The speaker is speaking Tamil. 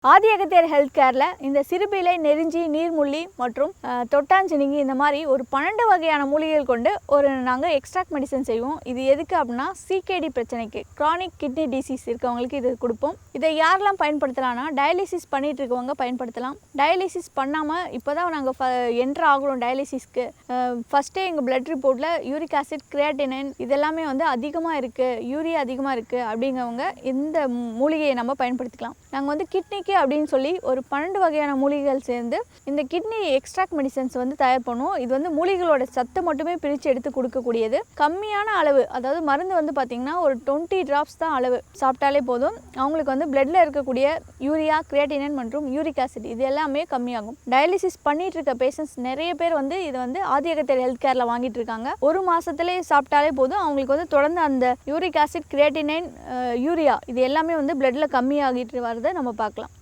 ஆதி அகத்தியர் ஹெல்த் கேரில் இந்த சிறுபிலை நெருஞ்சி நீர்முள்ளி மற்றும் தொட்டாஞ்சினிங்கி இந்த மாதிரி ஒரு 12 வகையான மூலிகைகள் கொண்டு நாங்கள் எக்ஸ்ட்ராக்ட் மெடிசன் செய்வோம். இது எதுக்கு அப்படின்னா சிகேடி பிரச்சனைக்கு, க்ரானிக் கிட்னி டிசீஸ் இருக்கவங்களுக்கு இது கொடுப்போம். இதை யாரெல்லாம் பயன்படுத்தலாம்னா டயாலிசிஸ் பண்ணிட்டு இருக்கவங்க பயன்படுத்தலாம். டயாலிசிஸ் பண்ணாமல் இப்போ தான் நாங்கள் என்ட்ரு ஆகிறோம் டயாலிசிஸ்க்கு. ஃபஸ்ட்டே எங்கள் பிளட் ரிப்போர்ட்டில் யூரிக் ஆசிட், கிரியாட்டினைன் இதெல்லாமே அதிகமாக இருக்குது, யூரியா அதிகமாக இருக்குது அப்படிங்கிறவங்க இந்த மூலிகையை நம்ம பயன்படுத்திக்கலாம். நாங்கள் கிட்னிக்கு அப்படின்னு சொல்லி ஒரு 12 வகையான மூலிகைகள் சேர்ந்து இந்த கிட்னி எக்ஸ்ட்ராக்ட் மெடிசன்ஸ் தயார் பண்ணுவோம். இது மூலிகளோட சத்தை மட்டுமே பிரித்து எடுத்து கொடுக்கக்கூடியது. கம்மியான அளவு, அதாவது மருந்து பார்த்தீங்கன்னா ஒரு 20 drops தான் அளவு சாப்பிட்டாலே போதும். அவங்களுக்கு பிளட்ல இருக்கக்கூடிய யூரியா, கிரியாட்டினைன் மற்றும் யூரிக் ஆசிட் இது எல்லாமே கம்மியாகும். டயாலிசிஸ் பண்ணிட்டு இருக்க பேஷண்ட்ஸ் நிறைய பேர் இது ஆதி அகத்தியர் ஹெல்த் கேர்ல வாங்கிட்டு இருக்காங்க. ஒரு மாசத்திலேயே சாப்பிட்டாலே போதும். அவங்களுக்கு தொடர்ந்து அந்த யூரிக் ஆசிட், கிரியாட்டினைன், யூரியா இது எல்லாமே பிளட்ல கம்மியாகிட்டு வரதை நம்ம பார்க்கலாம்.